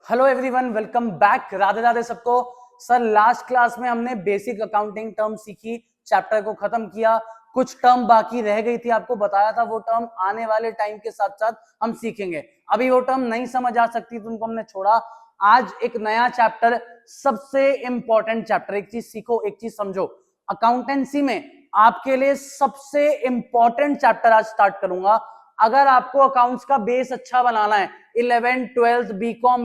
Hello everyone, welcome back. Radhe Radhe सबको। Sir last class में हमने बेसिक अकाउंटिंग टर्म सीखी, चैप्टर को खत्म किया। कुछ टर्म बाकी रह गई थी, आपको बताया था वो टर्म आने वाले टाइम के साथ साथ हम सीखेंगे। अभी वो टर्म नहीं समझ आ सकती तो उनको हमने छोड़ा। आज एक नया चैप्टर, सबसे इंपॉर्टेंट चैप्टर। एक चीज सीखो, एक चीज समझो। अकाउंटेंसी में आपके लिए सबसे इंपॉर्टेंट चैप्टर आज स्टार्ट करूंगा। अगर आपको अकाउंट्स का बेस अच्छा बनाना है, 11th 12th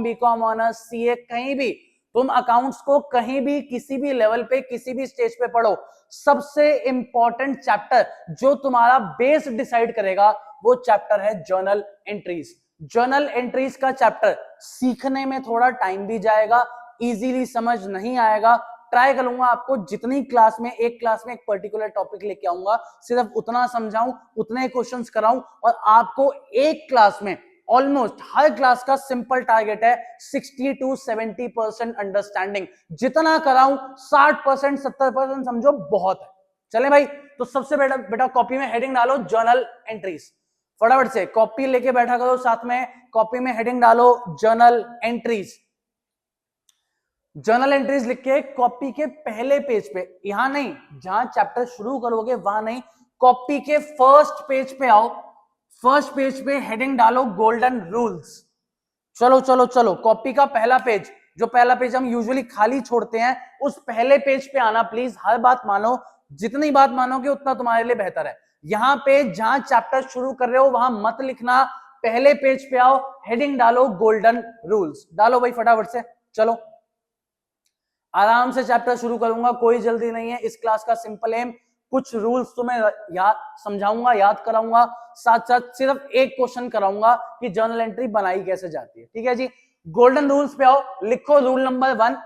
BCom honours CA कहीं भी तुम अकाउंट्स को कहीं भी किसी भी लेवल पे किसी भी स्टेज पे पढ़ो, सबसे इंपॉर्टेंट चैप्टर जो तुम्हारा बेस डिसाइड करेगा वो चैप्टर है जर्नल एंट्रीज। जर्नल एंट्रीज का चैप्टर सीखने में थोड़ा टाइम भी जाएगा, इजीली समझ नहीं आएगा। ट्राई करूंगा आपको जितनी क्लास में एक पर्टिकुलर टॉपिक लेके आऊंगा, सिर्फ उतना समझाऊं, उतने क्वेश्चंस कराऊं और आपको एक क्लास में ऑलमोस्ट हर क्लास का सिंपल टारगेट है 60 to 70% अंडरस्टैंडिंग। जितना कराऊं 60% 70% समझो बहुत है। चले भाई, तो सबसे बेटा कॉपी में हेडिंग डालो जर्नल एंट्रीज। फटाफट से कॉपी लेके बैठा करो, साथ में कॉपी में हेडिंग डालो जर्नल एंट्रीज। जर्नल एंट्रीज लिख के कॉपी के पहले पेज पे, यहां नहीं जहां चैप्टर शुरू करोगे वहां नहीं, कॉपी के फर्स्ट पेज पे आओ। फर्स्ट पेज पे हेडिंग डालो गोल्डन रूल्स। चलो चलो चलो, कॉपी का पहला पेज, जो पहला पेज हम यूजुअली खाली छोड़ते हैं, उस पहले पेज पे आना प्लीज। हर बात मानो, जितनी बात मानोगे उतना तुम्हारे लिए बेहतर है। यहां पे जहां चैप्टर शुरू कर रहे हो वहां मत लिखना, पहले पेज पे आओ, हेडिंग डालो गोल्डन रूल्स। डालो भाई फटाफट से। चलो आराम से चैप्टर शुरू करूंगा, कोई जल्दी नहीं है। इस क्लास का सिंपल एम, कुछ रूल्स तुम्हें याद समझाऊंगा, याद कराऊंगा, साथ साथ सिर्फ एक क्वेश्चन कराऊंगा कि जर्नल एंट्री बनाई कैसे जाती है। ठीक है जी, गोल्डन रूल्स पे आओ। लिखो रूल नंबर 1।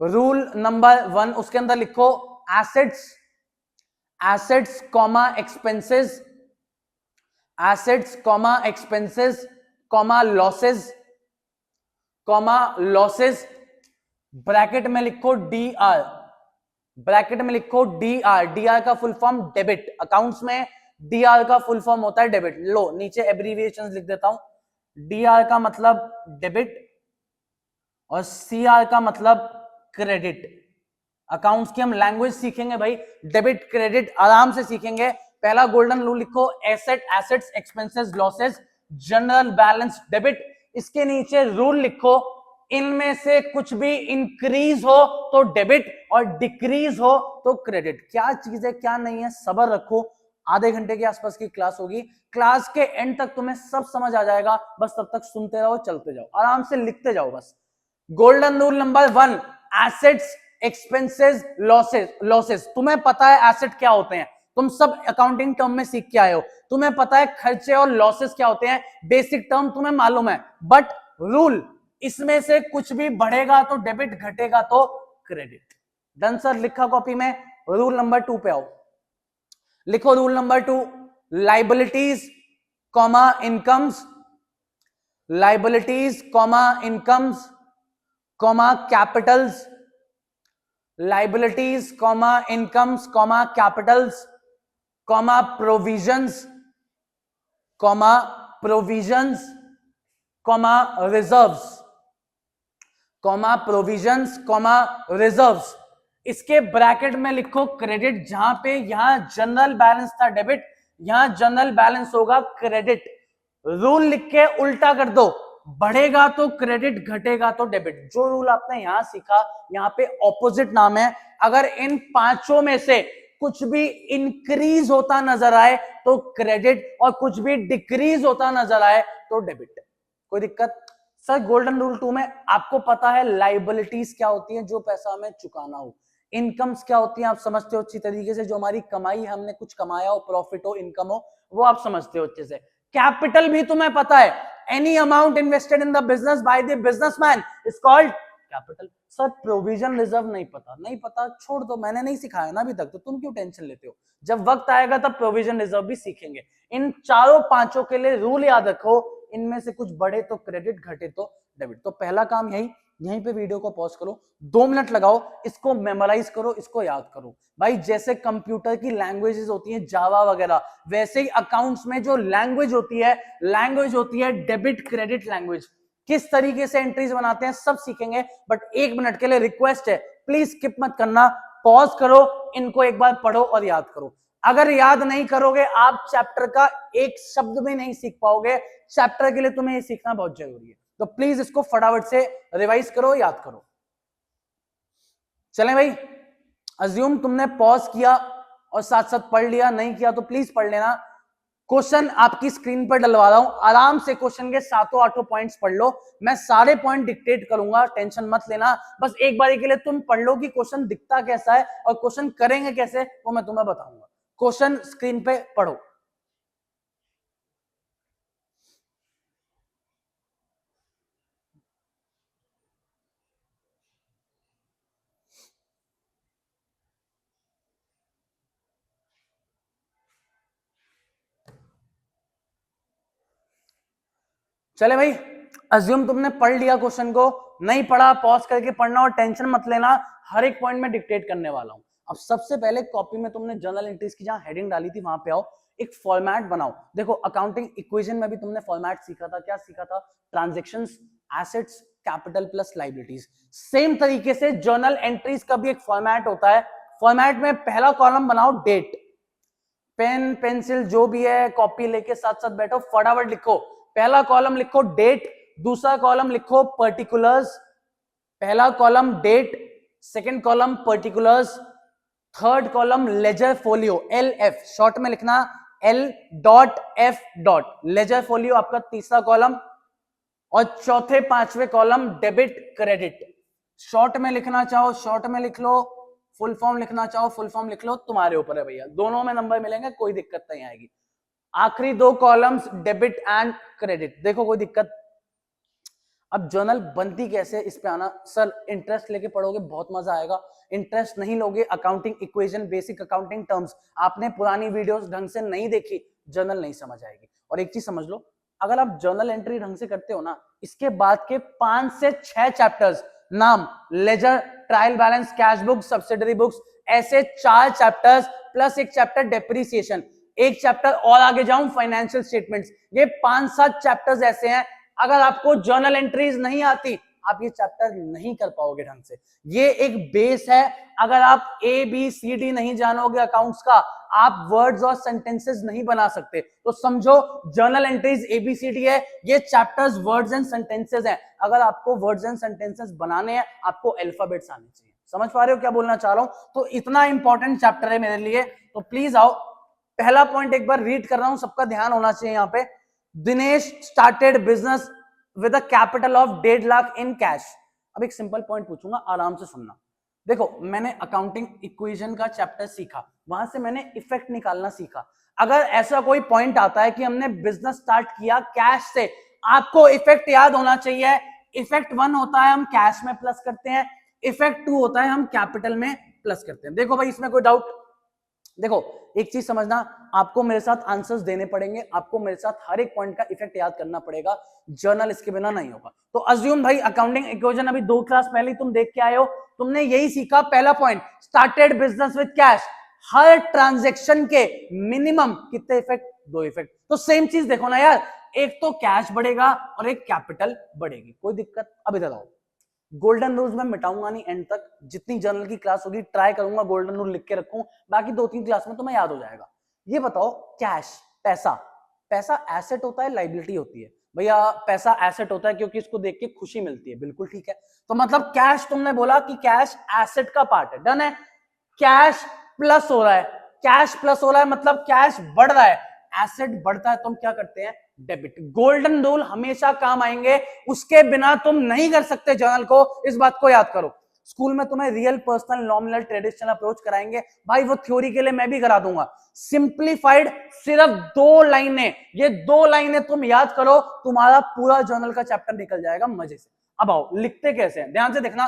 रूल नंबर 1, उसके अंदर लिखो assets, assets comma expenses, assets comma expenses comma losses, comma losses, bracket में लिखो डी आर, ब्रैकेट में लिखो डी आर। डी आर का फुल फॉर्म डेबिट, अकाउंट्स में डी आर का फुल फॉर्म होता है डेबिट। लो नीचे एब्रीविएशंस लिख देता हूं। डी आर का मतलब डेबिट और सी आर का मतलब क्रेडिट। अकाउंट्स की हम लैंग्वेज सीखेंगे भाई, डेबिट क्रेडिट आराम से सीखेंगे। पहला गोल्डन रूल लिखो asset, assets expenses losses, general balance debit. इसके नीचे रूल लिखो इनमें से कुछ भी इंक्रीज हो तो डेबिट और डिक्रीज हो तो क्रेडिट। क्या चीज है क्या नहीं है, सब्र रखो, आधे घंटे के आसपास की क्लास होगी। क्लास के एंड तक तुम्हें सब समझ आ जाएगा, बस तब तक सुनते रहो, चलते जाओ, आराम से लिखते जाओ बस। Golden rule number 1, assets expenses losses. Losses तुम्हें पता है एसेट क्या होते हैं, तुम सब अकाउंटिंग टर्म में सीख के आए हो, तुम्हें पता है खर्चे और लॉसेस क्या होते हैं, बेसिक टर्म तुम्हें मालूम है। बट रूल, इसमें से कुछ भी बढ़ेगा तो डेबिट, घटेगा तो क्रेडिट। डन सर, लिखा कॉपी में। रूल नंबर 2 पे आओ। लिखो rule number 2, liabilities comma incomes, liabilities comma incomes comma Capitals, liabilities comma incomes comma Capitals comma provisions, comma provisions comma reserves, comma provisions comma reserves. इसके bracket में लिखो credit. जहां पे यहां जनरल बैलेंस था डेबिट, यहां जनरल बैलेंस होगा credit. Rule लिख के उल्टा कर दो, बढ़ेगा तो क्रेडिट, घटेगा तो डेबिट। जो रूल आपने यहां सीखा, यहां पे ऑपोजिट नाम है। अगर इन पांचों में से कुछ भी इंक्रीज होता नजर आए तो क्रेडिट और कुछ भी डिक्रीज होता नजर आए तो डेबिट। कोई दिक्कत? सर गोल्डन रूल 2 में आपको पता है लाइबिलिटीज क्या होती है, जो पैसा हमें चुकाना हो। इनकम्स क्या होती है आप समझते हो अच्छी तरीके से, जो हमारी कमाई, हमने कुछ कमाया हो, प्रॉफिट हो, इनकम हो, वो आप समझते हो अच्छे से। कैपिटल भी तुम्हें पता है, any amount invested in the business by the businessman is called capital. Sir provision reserve नहीं पता, नहीं पता छोड़ दो, मैंने नहीं सिखाया ना अभी तक, तो तुम क्यों टेंशन लेते हो। जब वक्त आएगा तब प्रोविजन रिजर्व भी सीखेंगे। इन चारों पांचों के लिए रूल याद रखो, इनमें से कुछ बढ़े तो क्रेडिट, घटे तो डेबिट। तो पहला काम यहीं पे वीडियो को पॉज करो, 2 मिनट लगाओ, इसको मेमोराइज करो, इसको याद करो। भाई जैसे कंप्यूटर की लैंग्वेजेस होती हैं जावा वगैरह, वैसे ही अकाउंट्स में जो लैंग्वेज होती है डेबिट क्रेडिट लैंग्वेज। किस तरीके से एंट्रीज बनाते हैं सब सीखेंगे। बट 1 मिनट के लिए रिक्वेस्ट है, प्लीज स्किप मत करना, पॉज करो, इनको एक बार पढ़ो और याद करो। अगर याद नहीं करोगे आप चैप्टर का एक शब्द भी नहीं सीख पाओगे। चैप्टर के लिए तुम्हें ये सीखना बहुत जरूरी है, तो प्लीज इसको फटाफट से रिवाइज करो, याद करो। चलें भाई, अज्यूम तुमने पॉज किया और साथ साथ पढ़ लिया, नहीं किया तो प्लीज पढ़ लेना। क्वेश्चन आपकी स्क्रीन पर डलवा रहा हूं, आराम से क्वेश्चन के 7-8 पॉइंट्स पढ़ लो। मैं सारे पॉइंट डिक्टेट करूंगा, टेंशन मत लेना। बस एक बारी के लिए तुम पढ़ लो कि क्वेश्चन दिखता कैसा है और क्वेश्चन करेंगे कैसे वो मैं तुम्हें बताऊंगा। क्वेश्चन स्क्रीन पे पढ़ो। चले भाई, अज्यूम तुमने पढ़ लिया क्वेश्चन को, नहीं पढ़ा पॉज करके पढ़ना और टेंशन मत लेना, हर एक पॉइंट में डिक्टेट करने वाला हूं। अब सबसे पहले कॉपी में तुमने जर्नल एंट्रीज की जहां हेडिंग डाली थी वहां पे आओ, एक फॉर्मेट बनाओ। देखो अकाउंटिंग इक्वेशन में भी तुमने फॉर्मेट सीखा था, क्या सीखा था? Transactions, assets, capital plus liabilities. Same तरीके से जर्नल एंट्रीज का भी एक फॉर्मेट होता है। फॉर्मेट में पहला कॉलम बनाओ डेट, पेन पेंसिल जो भी है कॉपी लेके साथ साथ बैठो, फटाफट लिखो। पहला कॉलम लिखो डेट, दूसरा कॉलम लिखो पर्टिकुलर्स, पहला column date, second column particulars, third column ledger folio, LF short में लिखना, L.F. लेजर फोलियो आपका तीसरा कॉलम, और चौथे पांचवे कॉलम डेबिट क्रेडिट। शॉर्ट में लिखना चाहो शॉर्ट में लिख लो, फुल फॉर्म लिखना चाहो फुल फॉर्म लिख लो, तुम्हारे ऊपर है भैया, दोनों में नंबर मिलेंगे, कोई दिक्कत नहीं आएगी। आखिरी 2 कॉलम्स डेबिट एंड क्रेडिट। देखो कोई दिक्कत? अब जर्नल बनती कैसे इस पे आना। सर इंटरेस्ट लेके पढ़ोगे बहुत मजा आएगा, इंटरेस्ट नहीं लोगे, accounting equation, basic accounting terms आपने पुरानी वीडियोस ढंग से नहीं देखी, जर्नल नहीं समझ आएगी। और एक चीज समझ लो, अगर आप जर्नल एंट्री ढंग से करते हो ना, इसके बाद के 5 से 6 चैप्टर्स, नाम, ledger, trial balance, cash book, subsidiary books, ऐसे 4 चैप्टर्स प्लस एक चैप्टर डेप्रिसिएशन, एक चैप्टर और आगे जाऊं फाइनेंशियल स्टेटमेंट्स, ये 5-7 चैप्टर्स ऐसे हैं, अगर आपको जर्नल एंट्रीज नहीं आती आप ये चैप्टर नहीं कर पाओगे ढंग से। ये एक बेस है, अगर आप ABCD नहीं जानोगे अकाउंट्स का, आप वर्ड्स और सेंटेंसेस नहीं बना सकते। तो समझो जर्नल एंट्रीज ABCD है, ये चैप्टर्स वर्ड्स एंड सेंटेंसेस हैं। अगर आपको वर्ड्स एंड सेंटेंसेस बनाने हैं आपको अल्फाबेट्स आने चाहिए। समझ पा रहे हो क्या बोलना चाह रहा हूं? तो इतना इंपॉर्टेंट चैप्टर है मेरे लिए, तो प्लीज आओ। पहला पॉइंट एक बार रीड कर रहा हूं, सबका ध्यान होना चाहिए यहाँ पे। Dinesh started business with a capital of 1.5 lakh in cash. अब एक सिंपल पॉइंट पूछूंगा, आराम से सुनना। देखो मैंने अकाउंटिंग इक्वेशन का चैप्टर सीखा, वहां से मैंने इफेक्ट निकालना सीखा। अगर ऐसा कोई पॉइंट आता है कि हमने बिजनेस स्टार्ट किया कैश से, आपको इफेक्ट याद होना चाहिए। इफेक्ट 1 होता है हम कैश में प्लस करते हैं, इफेक्ट 2 होता है हम कैपिटल में प्लस करते हैं। देखो भाई इसमें कोई डाउट? देखो एक चीज समझना, आपको मेरे साथ आंसर्स देने पड़ेंगे, आपको मेरे साथ हर एक पॉइंट का इफेक्ट याद करना पड़ेगा, जर्नल इसके बिना नहीं होगा। तो अज्यूम भाई अकाउंटिंग इक्वेशन अभी 2 क्लास पहले तुम देख के आए हो, तुमने यही सीखा। पहला point started business with cash, her transaction के मिनिमम कितने इफेक्ट? 2 इफेक्ट। तो सेम चीज देखो ना यार, एक तो कैश बढ़ेगा और एक कैपिटल बढ़ेगी, कोई दिक्कत? अब इधर आओ, गोल्डन रूल्स मैं मिटाऊंगा नहीं एंड तक, जितनी जर्नल की क्लास होगी ट्राई करूंगा गोल्डन रूल लिख के रखूं, बाकी 2-3 क्लास में तो मैं याद हो जाएगा। ये बताओ कैश, पैसा, पैसा एसेट होता है लायबिलिटी होती है? भैया पैसा एसेट होता है क्योंकि इसको देख के खुशी मिलती है, बिल्कुल ठीक है। तो मतलब कैश, तुमने बोला कि कैश एसेट का पार्ट है, डन है। कैश प्लस हो रहा है, कैश प्लस हो रहा है मतलब कैश बढ़ रहा है, एसेट बढ़ता है तो हम क्या करते हैं? डेबिट। गोल्डन रूल हमेशा काम आएंगे, उसके बिना तुम नहीं कर सकते जर्नल को, इस बात को याद करो। स्कूल में तुम्हें real, personal, nominal, traditional approach कराएंगे भाई, वो थ्योरी के लिए मैं भी करा दूंगा। सिंप्लीफाइड सिर्फ 2 लाइनें, ये 2 लाइनें तुम याद करो, तुम्हारा पूरा जर्नल का चैप्टर निकल जाएगा मजे से। अब आओ लिखते कैसे हैं, ध्यान से देखना।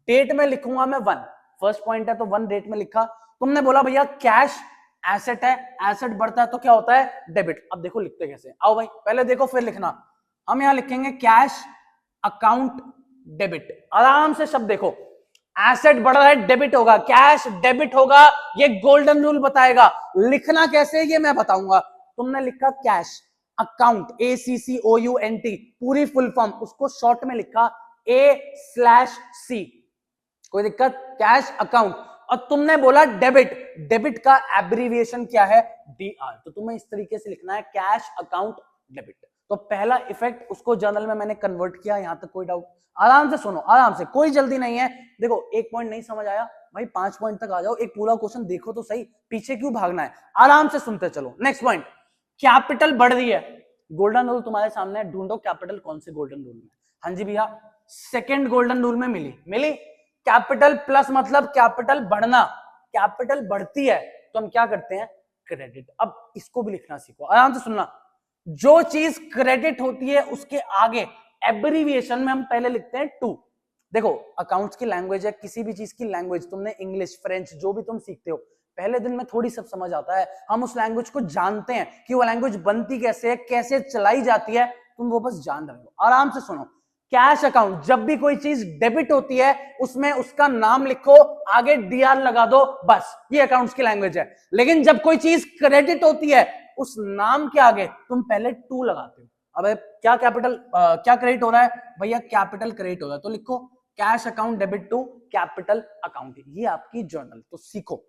डेट में लिखूंगा मैं 1, फर्स्ट पॉइंट है तो 1 डेट में लिखा। तुमने बोला भैया कैश एसेट है, एसेट बढ़ता है तो क्या होता है? डेबिट। अब देखो लिखते कैसे, आओ भाई पहले देखो फिर लिखना। हम यहां लिखेंगे कैश अकाउंट डेबिट, आराम से शब्द देखो, एसेट बढ़ रहा है डेबिट होगा, कैश डेबिट होगा, ये गोल्डन रूल बताएगा। लिखना कैसे ये मैं बताऊंगा। तुमने लिखा कैश, अकाउंट, ACCOUNT पूरी फुल फॉर्म, उसको शॉर्ट में लिखा A/C, कोई दिक्कत? Cash account. और तुमने बोला डेबिट, डेबिट का एब्रीविएशन क्या है? DR, तो तुम्हें इस तरीके से लिखना है कैश अकाउंट डेबिट। तो पहला इफेक्ट उसको जर्नल में मैंने कन्वर्ट किया, यहां तक कोई डाउट? आराम से सुनो, आराम से, कोई जल्दी नहीं है। देखो एक पॉइंट नहीं समझ आया भाई, 5 पॉइंट तक आ जाओ, एक पूरा क्वेश्चन देखो तो सही, पीछे क्यों भागना है, आराम से सुनते चलो। नेक्स्ट पॉइंट, कैपिटल बढ़ रही है, गोल्डन रूल तुम्हारे सामने है, ढूंढो कैपिटल कौन से गोल्डन रूल में। हाँ जी भैया, सेकेंड गोल्डन रूल में मिली। कैपिटल प्लस मतलब कैपिटल बढ़ना, कैपिटल बढ़ती है तो हम क्या करते हैं? क्रेडिट। अब इसको भी लिखना सीखो, आराम से सुनना। जो चीज क्रेडिट होती है उसके आगे एब्रीविएशन में हम पहले लिखते हैं टू। देखो अकाउंट्स की लैंग्वेज है, किसी भी चीज की लैंग्वेज, तुमने इंग्लिश, फ्रेंच, जो भी तुम सीखते हो, पहले दिन में थोड़ी सब समझ आता है, हम उस लैंग्वेज को जानते हैं कि वो लैंग्वेज बनती कैसे है, कैसे चलाई जाती है, तुम वो बस जान रहे हो। आराम से सुनो, कैश अकाउंट, जब भी कोई चीज डेबिट होती है उसमें उसका नाम लिखो, आगे DR लगा दो, बस ये अकाउंट्स की लैंग्वेज है। लेकिन जब कोई चीज क्रेडिट होती है उस नाम के आगे तुम पहले टू लगाते हो। अब क्या कैपिटल क्या क्रेडिट हो रहा है भैया? कैपिटल क्रेडिट हो रहा है, तो लिखो cash account debit to capital account. ये आपकी जर्नल, तो सीखो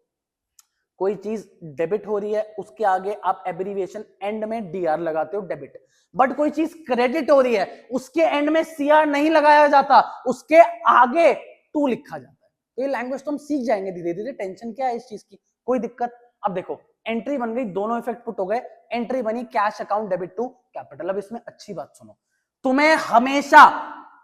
कोई चीज डेबिट हो रही है उसके आगे आप एब्रीविएशन एंड में DR लगाते हो, डेबिट। बट कोई चीज क्रेडिट हो रही है उसके एंड में CR नहीं लगाया जाता, उसके आगे टू लिखा जाता है। तो ये लैंग्वेज तो हम सीख जाएंगे धीरे धीरे, टेंशन क्या है इस चीज की, कोई दिक्कत? अब देखो एंट्री बन गई, दोनों इफेक्ट पुट हो गए, एंट्री बनी cash account debit to capital. अब इसमें अच्छी बात सुनो, तुम्हें हमेशा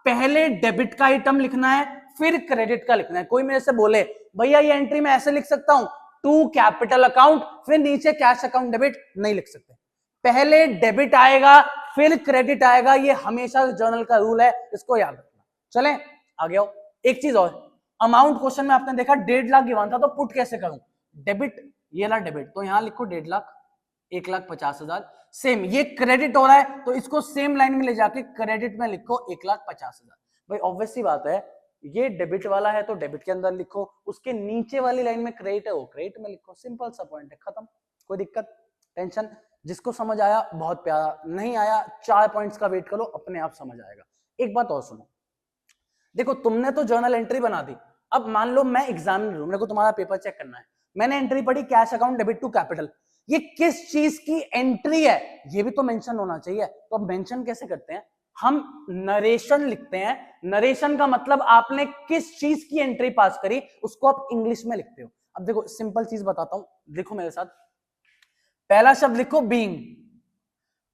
पहले डेबिट का आइटम लिखना है फिर क्रेडिट का लिखना है। कोई मेरे से बोले भैया ये एंट्री में ऐसे लिख सकता हूं, टू कैपिटल अकाउंट फिर नीचे कैश अकाउंट डेबिट, नहीं लिख सकते, पहले डेबिट आएगा फिर क्रेडिट आएगा, ये हमेशा जर्नल का रूल है, इसको याद रखना। चले आगे आओ। एक चीज और, अमाउंट क्वेश्चन में आपने देखा 1.5 लाख गिवन था, तो पुट कैसे करूं? डेबिट, ये रहा डेबिट, तो यहां लिखो 1.5 लाख, 1,50,000। सेम ये क्रेडिट हो रहा है तो इसको सेम लाइन में ले जाके क्रेडिट में लिखो 1,50,000। भाई ऑब्वियस सी बात है, ये डेबिट वाला है तो डेबिट के अंदर लिखो, उसके नीचे वाली लाइन में क्रेडिट है वो क्रेडिट में लिखो, सिंपल सा पॉइंट है, खत्म। कोई दिक्कत, टेंशन? जिसको समझ आया बहुत प्यारा, नहीं आया 4 पॉइंट्स का वेट करो, अपने आप समझ आएगा। एक बात और सुनो, देखो तुमने तो जर्नल एंट्री बना दी, अब मान लो मैं एग्जामिनर हूं, मेरे को तुम्हारा पेपर चेक करना है, मैंने एंट्री पढ़ी cash account debit to capital, ये किस चीज की एंट्री है ये भी तो मेंशन होना चाहिए। तो अब मेंशन कैसे करते हैं? हम नरेशन लिखते हैं, नरेशन का मतलब आपने किस चीज की एंट्री पास करी उसको आप इंग्लिश में लिखते हो। अब देखो सिंपल चीज बताता हूं, देखो मेरे साथ, पहला शब्द लिखो बीइंग,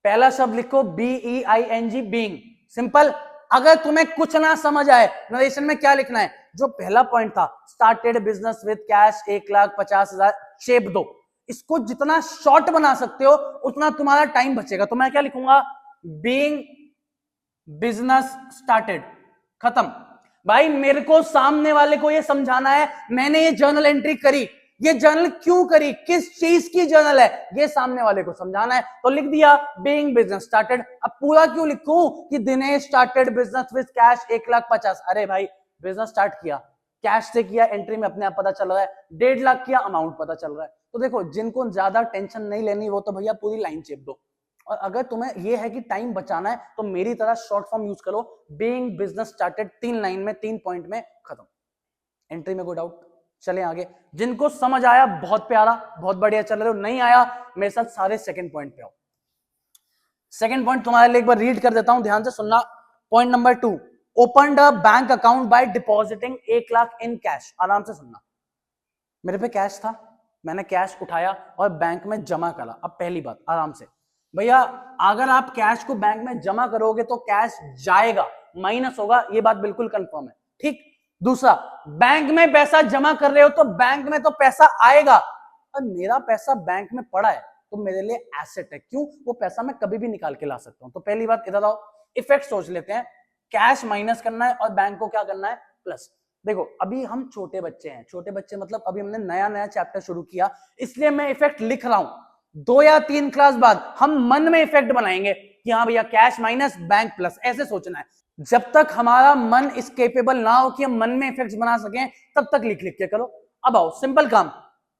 पहला शब्द लिखो BEING, बीइंग, सिंपल। अगर तुम्हें कुछ ना समझ आए नरेशन में क्या लिखना है, जो पहला पॉइंट था started business with cash 1,50,000, shape दो, इसको जितना शॉर्ट बना सकते हो उतना तुम्हारा टाइम बचेगा। तो मैं क्या लिखूंगा? बीइंग बिजनेस स्टार्टेड, खत्म। भाई मेरे को सामने वाले को ये समझाना है मैंने ये जर्नल एंट्री करी, ये जर्नल क्यों करी, किस चीज की जर्नल है, ये सामने वाले को समझाना है। तो लिख दिया बीइंग बिजनेस स्टार्टेड। अब पूरा क्यों लिखूं कि Dinesh started business with cash 1,50,000? अरे भाई बिजनेस स्टार्ट किया, कैश से किया, एंट्री में अपने आप पता चल रहा है, 1.5 लाख किया, अमाउंट पता चल रहा है। तो देखो जिनको ज्यादा टेंशन नहीं लेनी वो तो भैया पूरी लाइन चेप दो, और अगर तुम्हें ये है कि टाइम बचाना है तो मेरी तरह शॉर्ट फॉर्म यूज करो, बीइंग बिजनेस स्टार्टेड, 3 लाइन में 3 पॉइंट में खत्म। एंट्री में कोई डाउट? चले आगे, जिनको समझ आया बहुत प्यारा, बहुत बढ़िया चल रहे हो, नहीं आया मेरे साथ सारे सेकंड पॉइंट पे आओ। सेकंड पॉइंट तुम्हारे लिए एक बार रीड कर देता हूं, ध्यान से सुनना। Point number 2, open a bank account by depositing 1 lakh in cash. आराम से सुनना, मेरे पे कैश था, मैंने कैश उठाया और बैंक में जमा करा। अब पहली बात आराम से भैया, अगर आप कैश को बैंक में जमा करोगे तो कैश जाएगा, माइनस होगा, ये बात बिल्कुल कंफर्म है, ठीक। दूसरा, बैंक में पैसा जमा कर रहे हो तो बैंक में तो पैसा आएगा, और मेरा पैसा बैंक में पड़ा है तो मेरे लिए एसेट है, क्यों? वो पैसा मैं कभी भी निकाल के ला सकता हूं। तो पहली बात इधर आओ, इफेक्ट सोच लेते हैं, कैश माइनस करना है और बैंक को क्या करना है? प्लस। देखो अभी हम छोटे बच्चे हैं, छोटे बच्चे मतलब अभी हमने नया नया चैप्टर शुरू किया, इसलिए मैं इफेक्ट लिख रहा हूं। 2 या 3 क्लास बाद हम मन में इफेक्ट बनाएंगे कि हाँ भैया कैश माइनस बैंक प्लस, ऐसे सोचना है। जब तक हमारा मन इस केपेबल ना हो कि हम मन में इफेक्ट्स बना सकें तब तक लिख लिख के करो। अब आओ सिंपल काम,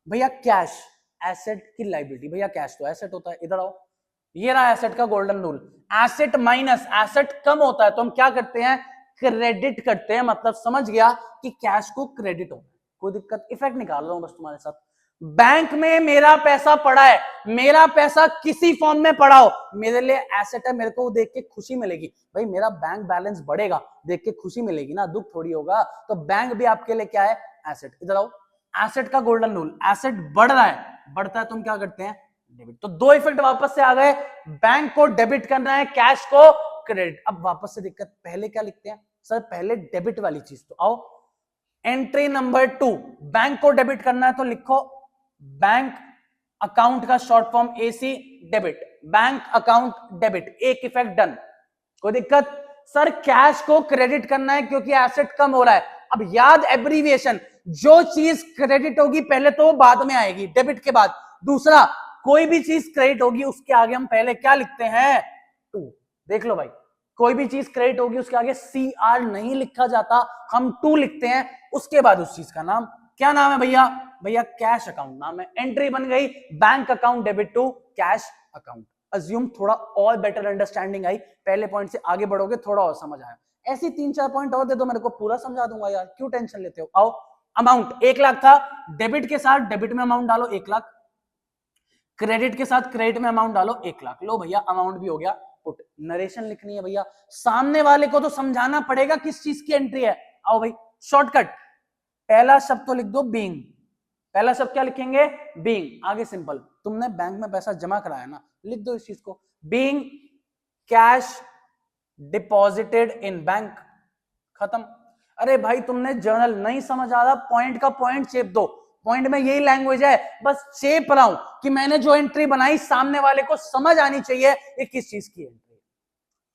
भैया कैश एसेट की लायबिलिटी, भैया कैश तो एसेट होता है, इधर आओ, ये रहा एसेट का golden rule. Asset minus asset कम होता है तो हम क्या करते हैं, क्रेडिट करते हैं। मतलब समझ गया कि कैश को क्रेडिट होता है। कोई दिक्कत, इफेक्ट निकाल रहा हूं बस तुम्हारे साथ। बैंक में मेरा पैसा पड़ा है, मेरा पैसा किसी फॉर्म में पड़ा हो, मेरे लिए एसेट है, मेरे को देख के खुशी मिलेगी। भाई मेरा बैंक बैलेंस बढ़ेगा, देख के खुशी मिलेगी ना, दुख थोड़ी होगा। तो बैंक भी आपके लिए क्या है, एसेट। इधर आओ, एसेट का गोल्डन रूल, एसेट बढ़ रहा है, बढ़ता है तो हम क्या करते हैं, डेबिट। तो दो इफेक्ट वापस से आ गए, बैंक को डेबिट करना है, कैश को क्रेडिट। अब वापस से दिक्कत, पहले क्या लिखते हैं सर, पहले डेबिट वाली चीज। तो आओ, एंट्री नंबर 2, बैंक को डेबिट करना है तो लिखो बैंक अकाउंट का short form AC, debit, bank account debit, एक इफेक्ट डन। कोई दिक्कत, सर कैश को क्रेडिट करना है क्योंकि एसेट कम हो रहा है। अब याद एब्रीविएशन, जो चीज क्रेडिट होगी पहले तो बाद में आएगी, डेबिट के बाद। दूसरा, कोई भी चीज क्रेडिट होगी उसके आगे हम पहले क्या लिखते हैं, टू। देख लो भाई, कोई भी चीज क्रेडिट होगी उसके आगे सी आर नहीं लिखा जाता, हम टू लिखते हैं। उसके बाद उस चीज का नाम क्या नाम है भैया, भैया कैश अकाउंट नाम है। एंट्री बन गई, bank account debit to cash account. Assume थोड़ा और बेटर अंडरस्टैंडिंग आई, पहले पॉइंट से आगे बढ़ोगे थोड़ा और समझ आया। ऐसी 3-4 पॉइंट और दे दो, मेरे को पूरा समझा दूंगा यार, क्यों टेंशन लेते हो। आओ, अमाउंट 1 लाख था, डेबिट के साथ डेबिट में अमाउंट डालो 1 लाख, क्रेडिट के साथ क्रेडिट में अमाउंट डालो 1 लाख। लो भैया अमाउंट भी हो गया पुट। नरेशन लिखनी है भैया, सामने वाले को तो समझाना पड़ेगा किस चीज की एंट्री है। आओ भाई, शॉर्टकट, पहला शब्द तो लिख दो बीइंग। पहला शब्द क्या लिखेंगे, बीइंग। आगे सिंपल, तुमने बैंक में पैसा जमा कराया ना, लिख दो इस चीज को, being cash deposited in bank, खत्म। अरे भाई तुमने जर्नल नहीं समझ आ रहा, पॉइंट का पॉइंट चेप दो। पॉइंट में यही लैंग्वेज है, बस चेप रहा हूं कि मैंने जो एंट्री बनाई सामने वाले को समझ आनी चाहिए ये किस चीज की एंट्री।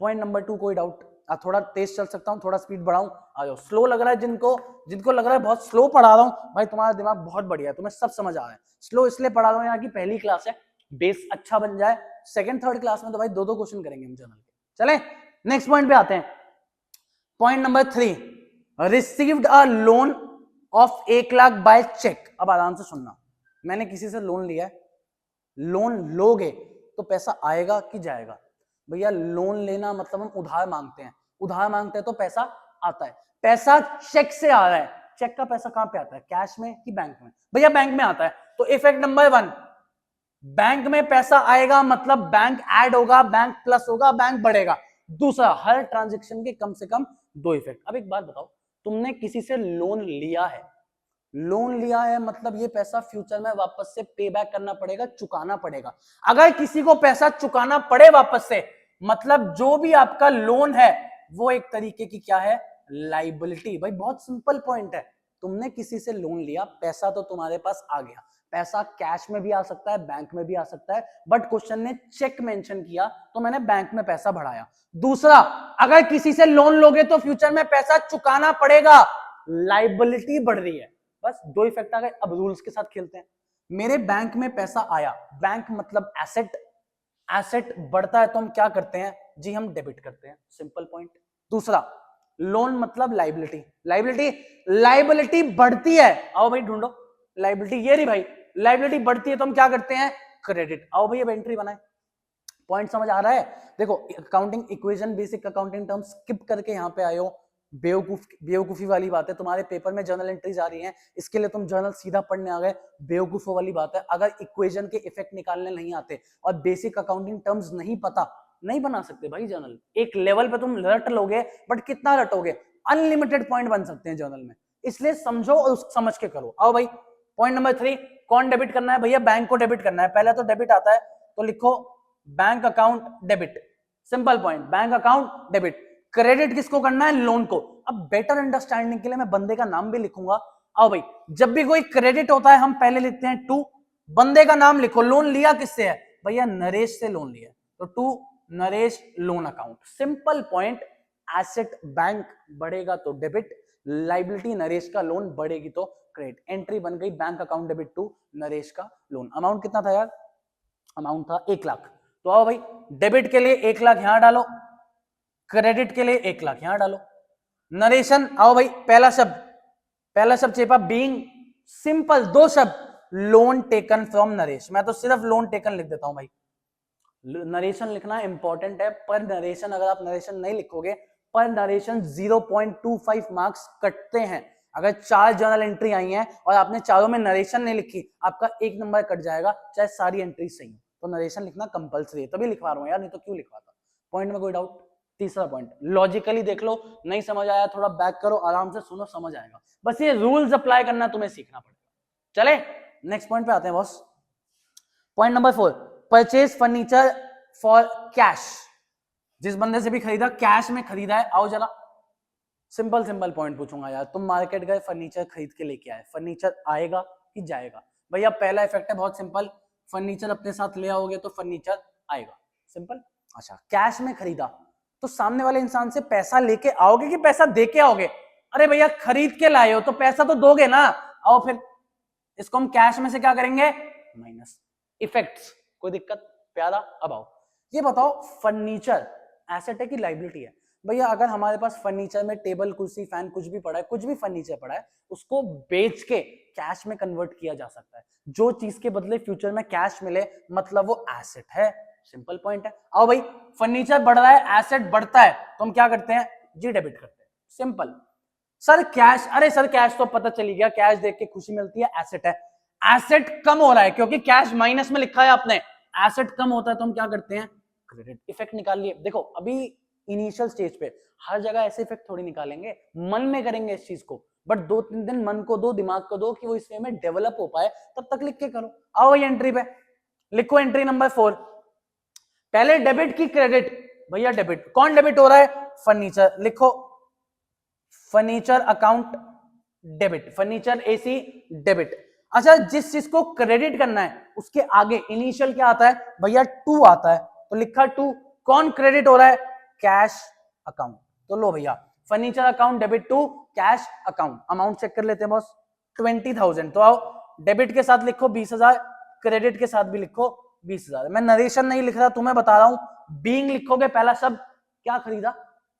पॉइंट नंबर 2, कोई डाउट? थोड़ा तेज चल सकता हूं, थोड़ा स्पीड बढ़ाऊं, आ जाओ। स्लो लग रहा है जिनको लग रहा है बहुत स्लो पढ़ा रहा हूं, भाई तुम्हारा दिमाग बहुत बढ़िया है, तुम्हें सब समझ आ रहा है। स्लो इसलिए पढ़ा रहा हूं, यहाँ की पहली क्लास है, बेस अच्छा बन जाए। सेकंड थर्ड क्लास में तो भाई 2-2 क्वेश्चन करेंगे हम जर्नल के। चले नेक्स्ट पॉइंट पे आते हैं। Point number 3, received a loan of 1 lakh by cheque. अब आराम से सुनना, मैंने किसी से लोन लिया है, लोन लोगे तो पैसा आएगा कि जाएगा? भैया लोन लेना मतलब हम उधार मांगते हैं, उधार मांगते हैं तो पैसा आता है। पैसा चेक से आ रहा है, चेक का पैसा कहां पे आता है, कैश में कि बैंक में? भैया बैंक में आता है। तो इफेक्ट नंबर 1, बैंक में पैसा आएगा मतलब बैंक ऐड होगा, बैंक प्लस होगा, बैंक बढ़ेगा। दूसरा, हर ट्रांजेक्शन के कम से कम 2 इफेक्ट। अब एक बात बताओ, तुमने किसी से लोन लिया है, लोन लिया है मतलब ये पैसा फ्यूचर में वापस से पे बैक करना पड़ेगा, चुकाना पड़ेगा। अगर किसी को पैसा चुकाना पड़े वापस से, मतलब जो भी आपका लोन है वो एक तरीके की क्या है, लाइबिलिटी। भाई बहुत सिंपल पॉइंट है, तुमने किसी से लोन लिया, पैसा तो तुम्हारे पास आ गया, पैसा कैश में भी आ सकता है, बैंक में भी आ सकता है, बट क्वेश्चन ने चेक मेंशन किया तो मैंने बैंक में पैसा बढ़ाया। दूसरा, अगर किसी से लोन लोगे तो फ्यूचर में पैसा चुकाना पड़ेगा, लाइबिलिटी बढ़ रही है। बस 2 इफेक्ट आ गए। अब रूल्स के साथ खेलते हैं। मेरे बैंक में पैसा आया, बैंक मतलब एसेट, एसेट बढ़ता है तो हम क्या करते हैं जी, हम डेबिट करते हैं, सिंपल पॉइंट। दूसरा, लोन मतलब लाइबिलिटी, लाइबिलिटी बढ़ती है, आओ भाई ढूंढो लाइबिलिटी, ये रही भाई, लाइबिलिटी बढ़ती है तो हम क्या करते हैं, क्रेडिट। आओ भाई अब एंट्री बनाए। पॉइंट समझ आ रहा है? देखो accounting equation, basic accounting term skip करके यहाँ पे आए हो, बेवकूफी वाली बात है। तुम्हारे पेपर में जर्नल एंट्रीज आ रही हैं, इसके लिए तुम जर्नल सीधा पढ़ने आ गए, बेवकूफों वाली बात है। अगर इक्वेशन के इफेक्ट निकालने नहीं आते और बेसिक अकाउंटिंग टर्म्स नहीं पता, नहीं बना सकते भाई जर्नल। एक लेवल पे तुम रट लोगे, बट कितना रटोगे, अनलिमिटेड पॉइंट बन सकते हैं जर्नल में, इसलिए समझो और समझ के करो। आओ भाई पॉइंट नंबर 3, कौन डेबिट करना है भैया, बैंक को डेबिट करना है। पहले तो डेबिट आता है तो लिखो bank account debit, simple point, bank account debit. Credit किसको करना है, लोन को। अब बेटर अंडरस्टैंडिंग के लिए मैं बंदे का नाम भी लिखूंगा। आओ भाई, जब भी कोई क्रेडिट होता है हम पहले लिखते हैं 2, बंदे का नाम लिखो। लोन लिया किससे है भैया, नरेश से लोन लिया, तो 2 Naresh loan account, simple point. Asset bank बढ़ेगा तो डेबिट, लाइबिलिटी नरेश का लोन बढ़ेगी तो क्रेडिट। एंट्री बन गई, बैंक अकाउंट डेबिट 2 नरेश का लोन। अमाउंट कितना था यार, अमाउंट था 1 लाख। तो आओ भाई, डेबिट के लिए 1 लाख यहां डालो, क्रेडिट के लिए 1 लाख यहां डालो। नरेशन, आओ भाई पहला शब्द चेपा, बीइंग, सिंपल 2 शब्द, लोन टेकन फ्रॉम नरेश। मैं तो सिर्फ लोन टेकन लिख देता हूं भाई, नरेशन लिखना इंपॉर्टेंट है, पर नरेशन अगर आप नरेशन नहीं लिखोगे, पर नरेशन 0.25 मार्क्स कटते हैं। अगर 4 जर्नल एंट्री आई हैं और आपने चारों में नरेशन नहीं लिखी, आपका 1 नंबर कट जाएगा, चाहे सारी एंट्री सही हो। तो नरेशन लिखना कंपलसरी है, तभी लिखवा रहा हूं यार, नहीं तो क्यों लिखवाता। पॉइंट में कोई डाउट? तीसरा पॉइंट, लॉजिकली देख लो, नहीं समझ आया थोड़ा बैक करो, आराम से सुनो, समझ आएगा। बस ये रूल्स अप्लाई करना तुम्हें सीखना पड़ेगा। चले नेक्स्ट पॉइंट पे आते हैं boss. Point number 4, purchase furniture for cash. जिस बंदे से भी खरीदा, कैश में खरीदा है, आओ जरा सिंपल सिंपल पॉइंट पूछूंगा यार। तुम मार्केट गए, फर्नीचर खरीद के लेके आए, फर्नीचर आएगा कि जाएगा? भैया पहला इफेक्ट है बहुत सिंपल, फर्नीचर अपने साथ ले आओगे तो फर्नीचर आएगा, सिंपल। अच्छा, कैश में खरीदा तो सामने वाले इंसान से पैसा लेके आओगे कि पैसा दे के आओगे? अरे भैया खरीद के लाए हो तो पैसा तो दोगे ना, आओ फिर। इसको हम कैश में से क्या करेंगे? माइनस। इफेक्ट्स, कोई दिक्कत? प्यारा। अब आओ, ये बताओ फर्नीचर एसेट है कि लाइबिलिटी है? भैया अगर हमारे पास फर्नीचर में टेबल कुर्सी फैन कुछ भी पड़ा है, कुछ भी फर्नीचर पड़ा है, उसको बेच के कैश में कन्वर्ट किया जा सकता है। जो चीज के बदले फ्यूचर में कैश मिले, मतलब वो एसेट है, सिंपल पॉइंट है। आओ भाई, फर्नीचर बढ़ रहा है, एसेट बढ़ता है, तो हम क्या करते हैं? जी डेबिट करते हैं, सिंपल। सर कैश, अरे सर कैश तो पता चली गया, कैश देख के खुशी मिलती है, एसेट है। एसेट कम हो रहा है क्योंकि कैश माइनस में लिखा है आपने, एसेट कम होता है तो हम क्या करते हैं? क्रेडिट। इफेक्ट निकाल लिए। देखो अभी इनिशियल स्टेज पे हर जगह ऐसे इफेक्ट थोड़ी निकालेंगे, मन में करेंगे इस चीज को, बट 2-3 दिन मन को दो, दिमाग को दो कि वो इस वे में डेवलप हो पाए, तब तक लिख के करो। आओ ये एंट्री पे लिखो, एंट्री नंबर 4, पहले डेबिट की क्रेडिट? भैया डेबिट, कौन डेबिट हो रहा है? फर्नीचर। लिखो furniture account debit, furniture AC debit. अच्छा, जिस चीज को क्रेडिट करना है उसके आगे इनिशियल क्या आता है? भैया 2 आता है, तो लिखा 2। कौन क्रेडिट हो रहा है? Cash account. तो लो भैया, furniture account debit to cash account. Amount check कर लेते हैं बॉस, 20,000। तो आओ, डेबिट के साथ लिखो 20,000, क्रेडिट के साथ भी लिखो 20,000। मैं नरेशन नहीं लिख रहा, तुम्हें बता रहा हूं। बीइंग लिखोगे, पहला शब्द क्या खरीदा?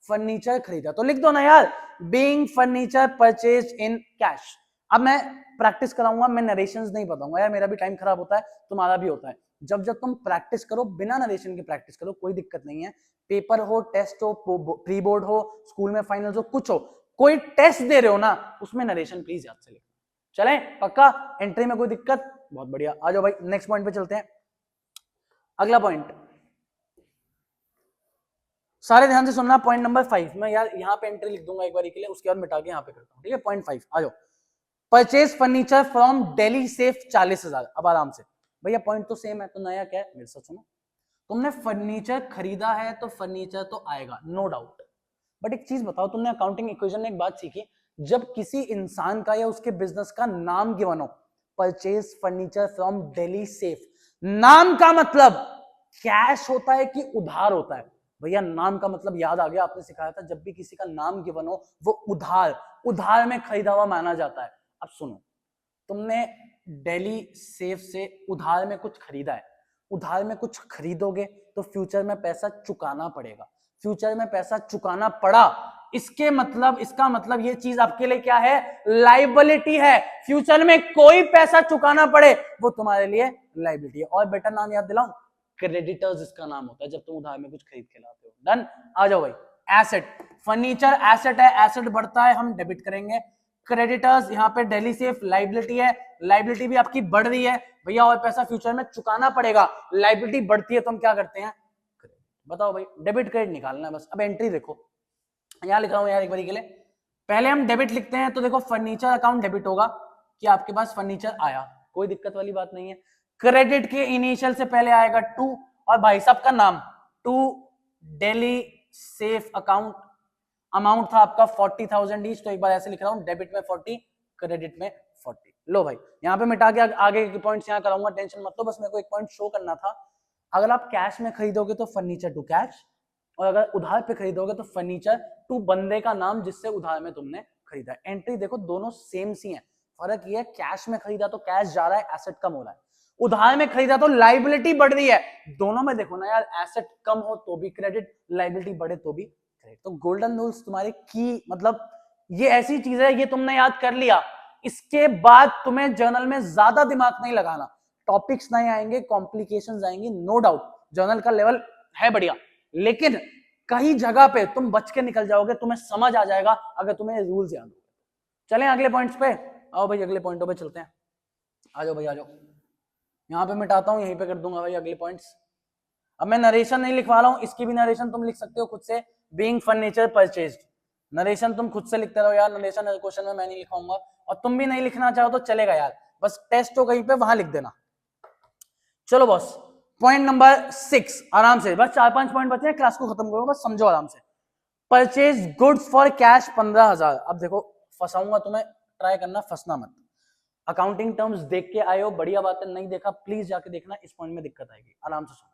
फर्नीचर खरीदा, तो लिख दो ना यार, being furniture purchase in cash. अब मैं प्रैक्टिस कराऊंगा, मैं नरेशंस नहीं बताऊंगा यार, मेरा भी टाइम खराब होता है, तुम्हारा भी होता है। जब जब तुम प्रैक्टिस करो, बिना नरेशन के प्रैक्टिस करो, कोई दिक्कत नहीं है। पेपर हो, टेस्ट हो, प्री बोर्ड हो, स्कूल में फाइनल्स हो, कुछ हो, कोई टेस्ट दे रहे हो ना, उसमें नरेशन प्लीज याद से लिखो। चलें पक्का? एंट्री में कोई दिक्कत? बहुत बढ़िया। आ जाओ भाई, नेक्स्ट पॉइंट पे चलते हैं। अगला पॉइंट, सारे ध्यान से सुनना, पॉइंट नंबर 5। मैं यार यहाँ पे एंट्री लिख दूंगा एक बार के लिए, उसके बाद मिटा के यहाँ पे करता हूँ, ठीक है? पॉइंट 5 आ जाओ, purchase furniture from Delhi safe 40,000। अब आराम से भैया, पॉइंट तो सेम है, तो नया क्या है? मेरे साथ सुनो, तुमने फर्नीचर खरीदा है तो फर्नीचर तो आएगा, नो डाउट। बट एक चीज बताओ, तुमने अकाउंटिंग इक्वेशन में एक बात सीखी, जब किसी इंसान का या उसके बिजनेस का नाम गिवन हो, purchase furniture from Delhi safe, नाम का मतलब कैश होता है कि उधार होता है? भैया नाम का मतलब याद आ गया, आपने सिखाया था, जब भी किसी का नाम गिवन हो वो उधार में खरीदा हुआ माना जाता है। अब सुनो, तुमने दिल्ली सेफ से उधार में कुछ खरीदा है, उधार में कुछ खरीदोगे तो फ्यूचर में पैसा चुकाना पड़ेगा, फ्यूचर में पैसा चुकाना पड़ा, इसके मतलब, इसका मतलब ये चीज आपके लिए क्या है? लाइबिलिटी है। फ्यूचर में कोई पैसा चुकाना पड़े, वो तुम्हारे लिए लाइबिलिटी है। और बेटा नाम याद दिलाऊं, क्रेडिटर्स इसका नाम होता है जब तुम उधार में कुछ खरीद के लाते हो। डन? आ जाओ भाई, एसेट, फर्नीचर एसेट है, एसेट बढ़ता है, हम डेबिट करेंगे। क्रेडिटर्स यहाँ पे दिल्ली सेफ लाइबिलिटी है, लाइबिलिटी भी आपकी बढ़ रही है भैया, और पैसा फ्यूचर में चुकाना पड़ेगा, लाइबिलिटी बढ़ती है तो हम क्या करते हैं? बताओ भाई, डेबिट क्रेडिट निकालना है बस। अब एंट्री देखो, यहां लिख रहा हूं यार एक बार के लिए, पहले हम डेबिट लिखते हैं, तो देखो फर्नीचर अकाउंट डेबिट होगा कि आपके पास फर्नीचर आया, कोई दिक्कत वाली बात नहीं है। क्रेडिट के इनिशियल से पहले आएगा 2, और भाई साहब का नाम 2 दिल्ली सेफ अकाउंट, अमाउंट था आपका 40,000 ईच, तो एक बार ऐसे लिख रहा हूं, डेबिट में 40, क्रेडिट में 40। लो भाई, यहां पे मिटा के आगे के पॉइंट्स यहां कराऊंगा, टेंशन मत लो, बस मेरे को एक पॉइंट शो करना था। अगर आप कैश में खरीदोगे तो फर्नीचर टू कैश, और अगर उधार पे खरीदोगे तो फर्नीचर टू बंदे का नाम जिससे उधार में तुमने खरीदा है। एंट्री देखो दोनों सेम सी हैं, फर्क ये है कैश में खरीदा तो कैश जा रहा है, एसेट कम हो रहा है, उधार में खरीदा तो लाइबिलिटी बढ़ रही है। दोनों में देखो ना यार, एसेट कम हो तो भी क्रेडिट, लाइबिलिटी बढ़े तो भी क्रेडिट। तो गोल्डन रूल्स तुम्हारे की, मतलब ये ऐसी चीज है, ये तुमने याद कर लिया, इसके बाद तुम्हें जर्नल में ज्यादा दिमाग नहीं लगाना, टॉपिक्स नहीं आएंगे, कॉम्प्लिकेशंस आएंगे, नो डाउट। जर्नल का लेवल है बढ़िया, लेकिन कई जगह पे तुम बच के निकल जाओगे, तुम्हें समझ आ जाएगा अगर तुम्हें रूल्स याद हो। चलें अगले पॉइंट्स पे, आओ भाई अगले पॉइंटों पे चलते हैं, आ जाओ भाई आ जाओ, यहाँ पे मिटाता हूँ, यहीं पे कर दूंगा भाई अगले पॉइंट्स। अब मैं नरेशन नहीं लिखवा रहा हूँ, इसकी भी नरेशन तुम लिख सकते हो खुद से, बीइंग फर्नीचर परचेज्ड, नरेशन तुम खुद से लिखते रहो यार, नरेशन क्वेश्चन में मैं नहीं लिखाऊंगा, और तुम भी नहीं लिखना चाहो तो चलेगा यार, बस टेस्ट हो कहीं पे वहां लिख देना। चलो बॉस, पॉइंट नंबर 6, आराम से, बस 4-5 पॉइंट बचे हैं, क्लास को खत्म करो, बस समझो आराम से। Purchase goods for cash 15,000। अब देखो फंसाऊंगा तुम्हें, ट्राई करना फंसना मत। अकाउंटिंग टर्म्स देख के आए हो, बढ़िया बात है, नहीं देखा प्लीज जाके देखना, इस पॉइंट में दिक्कत आएगी, आराम से सुनो।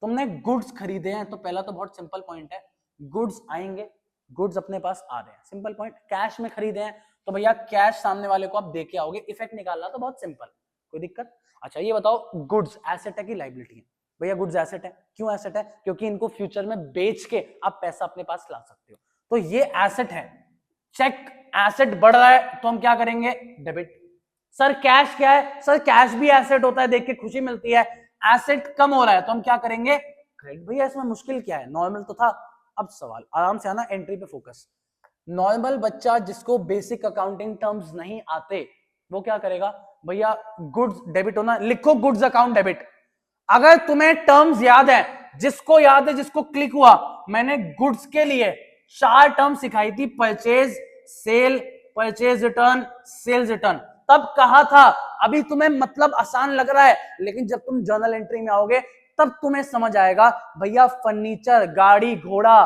तुमने गुड्स खरीदे हैं, तो पहला तो बहुत सिंपल पॉइंट है, गुड्स आएंगे, गुड्स अपने पास आ रहे हैं, सिंपल पॉइंट। कैश में खरीदे हैं तो भैया कैश सामने वाले को आप दे के आओगे, इफेक्ट निकालना तो बहुत सिंपल, कोई दिक्कत। अच्छा ये बताओ गुड्स एसेट है कि लायबिलिटी है? भैया गुड्स एसेट है। क्यों एसेट है? क्योंकि इनको फ्यूचर में बेच के आप पैसा अपने पास ला सकते हो, तो ये एसेट है। चेक एसेट बढ़ रहा है तो हम क्या करेंगे? डेबिट। सर कैश क्या है? सर कैश भी एसेट होता है, देख के खुशी मिलती है। एसेट कम हो रहा है तो हम क्या करेंगे? क्रेडिट। भैया इसमें मुश्किल क्या है? नॉर्मल तो था। अब सवाल आराम से आना, एंट्री पे फोकस। नॉर्मल बच्चा जिसको बेसिक अकाउंटिंग टर्म्स नहीं आते वो क्या करेगा? भैया गुड्स डेबिट होना, लिखो गुड्स अकाउंट डेबिट। अगर तुम्हें टर्म्स याद है, जिसको याद है, जिसको क्लिक हुआ, मैंने गुड्स के लिए 4 टर्म सिखाई थी, purchase, sale, purchase return, sales return, तब कहा था। अभी तुम्हें मतलब आसान लग रहा है, लेकिन जब तुम जर्नल एंट्री में आओगे तब तुम्हें समझ आएगा। भैया फर्नीचर, गाड़ी घोड़ा,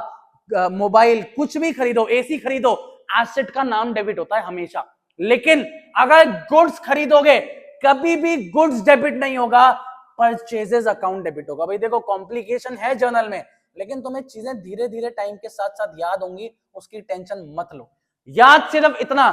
मोबाइल, कुछ भी खरीदो, एसी खरीदो, एसेट का नाम डेबिट होता है हमेशा। लेकिन अगर गुड्स खरीदोगे कभी भी गुड्स डेबिट नहीं होगा, परचेजेस अकाउंट डेबिट होगा। भाई देखो कॉम्प्लिकेशन है जर्नल में, लेकिन तुम्हें चीजें धीरे धीरे टाइम के साथ साथ याद होंगी, उसकी टेंशन मत लो। याद सिर्फ इतना,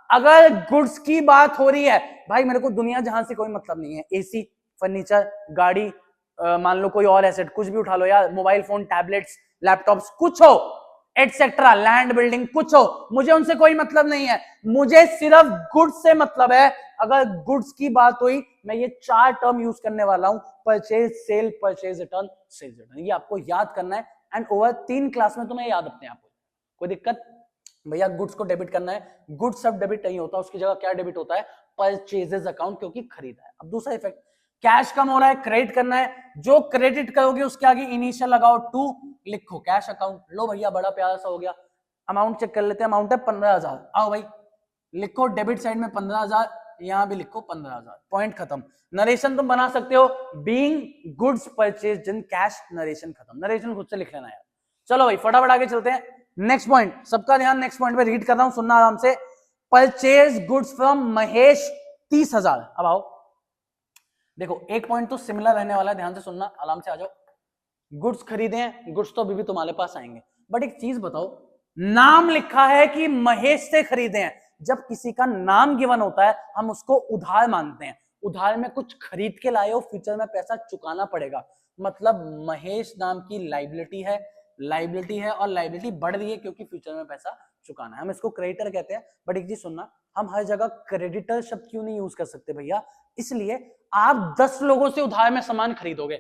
अगर गुड्स की बात हो रही है, भाई मेरे को दुनिया जहां से कोई मतलब नहीं है, एसी, फर्नीचर, गाड़ी, मान लो कोई और एसेट कुछ भी उठा लो यार, मोबाइल फोन, टैबलेट्स, लैपटॉप्स, कुछ हो एटसेट्रा, लैंड, बिल्डिंग, कुछ हो, मुझे उनसे कोई मतलब नहीं है, मुझे सिर्फ गुड्स से मतलब है। अगर गुड्स की बात हुई, मैं ये 4 टर्म यूज करने वाला हूं, purchase, sale, purchase return, sales return, ये आपको याद करना है। एंड ओवर 3 क्लास में तुम्हें याद अपने आप हो, कोई दिक्कत? भैया गुड्स को डेबिट करना है, गुड्स सब डेबिट नहीं होता, उसकी जगह क्या डेबिट होता है? परचेजेस अकाउंट, क्योंकि खरीदा है। अब दूसरा इफेक्ट, कैश कम हो रहा है, क्रेडिट करना है, जो क्रेडिट करोगे उसके आगे इनिशियल लगाओ 2, लिखो कैश अकाउंट। लो भैया बड़ा प्यारा सा हो गया। अमाउंट चेक कर लेते हैं, अमाउंट है 15,000, आओ भाई लिखो डेबिट साइड में 15,000, यहां भी लिखो 15,000, पॉइंट खत्म। नरेशन तुम बना सकते हो, being goods purchased in cash, narration खत्म, नरेशन खुद से लिख लेना यार। चलो भाई फटाफट आगे चलते हैं, नेक्स्ट पॉइंट, सबका ध्यान नेक्स्ट पॉइंट पे, रीड कर रहा हूं, सुनना आराम से। Purchase goods from Mahesh 30,000। अब आओ देखो, एक पॉइंट तो सिमिलर रहने वाला है, ध्यान से सुनना, आराम से आ जाओ। गुड्स खरीदे हैं, गुड्स तो अभी भी तुम्हारे पास आएंगे, बट एक चीज बताओ, नाम लिखा है कि महेश से खरीदे हैं। जब किसी का नाम गिवन होता है हम उसको उधार मानते हैं, उधार में कुछ खरीद के लाए हो, फ्यूचर में पैसा चुकाना पड़ेगा, मतलब महेश नाम की लाइबिलिटी है, लाइबिलिटी है, और लाइबिलिटी बढ़ रही है क्योंकि फ्यूचर में पैसा चुकाना है, हम इसको क्रेडिटर कहते हैं। बट एक चीज सुनना, हम हर जगह क्रेडिटर शब्द क्यों नहीं यूज कर सकते भैया? इसलिए आप 10 लोगों से उधार में सामान खरीदोगे,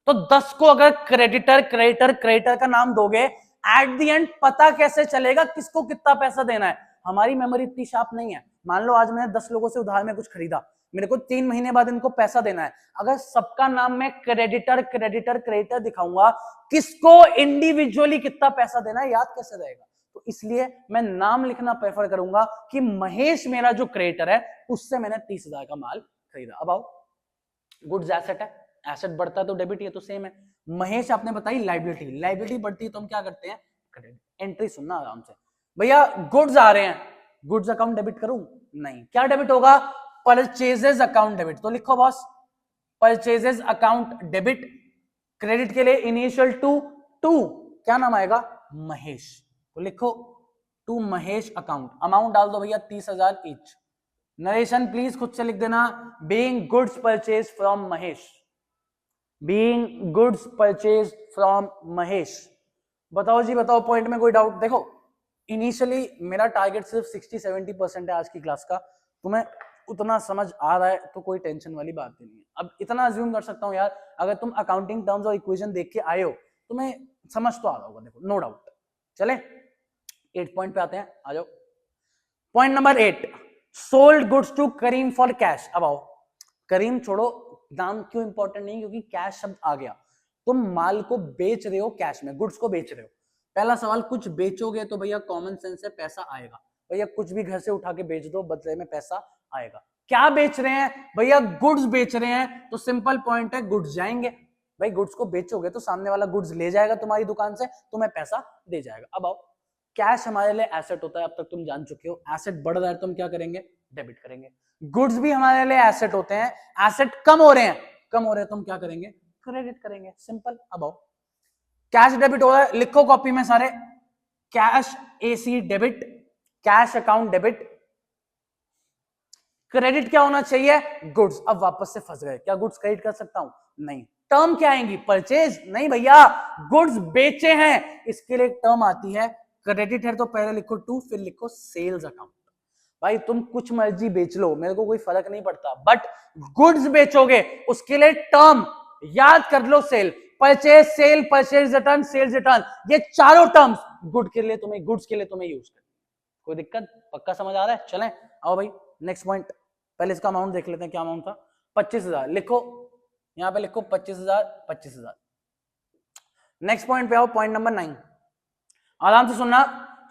तो 10 को अगर क्रेडिटर क्रेडिटर क्रेडिटर का नाम दोगे, एट द एंड पता कैसे चलेगा किसको कितना पैसा देना है? हमारी मेमोरी इतनी शार्प नहीं है। मान लो आज मैंने 10 लोगों से उधार में कुछ खरीदा, मेरे को 3 महीने बाद इनको पैसा देना है, अगर सबका नाम मैं क्रेडिटर क्रेडिटर क्रेडिटर दिखाऊंगा, किसको इंडिविजुअली कितना पैसा देना है याद कैसे रहेगा? तो इसलिए मैं नाम लिखना प्रेफर करूंगा कि महेश मेरा जो क्रेडिटर है उससे मैंने 30,000 का माल खरीदा। अब आओ, गुड्स एसेट है, एसेट बढ़ता है तो डेबिट, ये तो सेम है। महेश आपने बताई लाइबिलिटी, लाइबिलिटी बढ़ती है तो हम क्या करते हैं? क्रेडिट। एंट्री सुनना आराम से भैया, गुड्स आ रहे हैं, गुड्स अकाउंट डेबिट करूं? नहीं, क्या डेबिट होगा? Purchases account debit. तो लिखो boss, purchases account debit, credit के लिए इनिशियल टू, क्या नाम आएगा? महेश। तो लिखो टू महेश अकाउंट, अमाउंट डाल दो भैया 30,000 ईच। नरेशन प्लीज खुद से लिख देना, being goods purchase from Mahesh, being goods purchase from Mahesh. बताओ जी बताओ, पॉइंट में कोई डाउट? देखो इनिशियली मेरा टारगेट सिर्फ 60-70% है आज की क्लास का, तुम्हें उतना समझ आ रहा है तो कोई टेंशन वाली बात ही नहीं है। अब इतना अज्यूम कर सकता हूँ यार, अगर तुम अकाउंटिंग टर्म्स और इक्वेशन देख के आए हो तुम्हें समझ तो आ रहा होगा, देखो नो डाउट। चले 8 पॉइंट पे आते हैं, आ जाओ। Point number 8, sold goods to Karim for cash. अब आओ, करीम छोड़ो, नाम क्यों इंपॉर्टेंट नहीं, क्योंकि कैश शब्द आ गया। तुम माल को बेच रहे हो कैश में, गुड्स को बेच रहे हो। पहला सवाल, कुछ बेचोगे तो भैया कॉमन सेंस से पैसा आएगा। भैया कुछ भी घर से उठा के बेच दो, बदले में पैसा आएगा। क्या बेच रहे हैं भैया, गुड्स बेच रहे हैं, तो सिंपल पॉइंट है गुड्स जाएंगे। भाई गुड्स को बेचोगे तो सामने वाला गुड्स ले जाएगा तुम्हारी दुकान से, तुम्हें पैसा दे जाएगा। अब आओ, कैश हमारे लिए एसेट होता है, अब तक तुम जान चुके हो। एसेट बढ़ रहा है तो हम क्या करेंगे, डेबिट करेंगे। गुड्स भी हमारे लिए एसेट होते हैं, एसेट कम हो रहे हैं तो हम क्या करेंगे, क्रेडिट करेंगे, सिंपल। अब आओ, कैश डेबिट हो रहा है, लिखो कॉपी में सारे, cash AC debit, cash account debit, credit क्या होना चाहिए, गुड्स। अब वापस से फंस गए, क्या गुड्स क्रेडिट कर सकता हूं, नहीं। टर्म क्या आएंगी, परचेज, नहीं भैया, गुड्स बेचे हैं, इसके लिए एक टर्म आती है, क्रेडिट है तो पहले लिखो टू, फिर लिखो सेल्स अकाउंट। भाई तुम कुछ मर्जी बेच लो, मेरे को कोई फर्क नहीं पड़ता, बट गुड्स बेचोगे उसके लिए टर्म याद कर लो, sale, purchase, sale, purchase return, sales return, ये चारों टर्म्स गुड के लिए तुम्हें, गुड्स के लिए तुम्हें यूज करना। कोई दिक्कत, पक्का समझ आ रहा है। चलें आओ भाई नेक्स्ट पॉइंट, पहले इसका अमाउंट देख लेते हैं, क्या अमाउंट था, 25,000। लिखो यहां पे, लिखो 25,000, 25,000। नेक्स्ट पॉइंट पे आओ, पॉइंट नंबर 9, आराम से सुनना,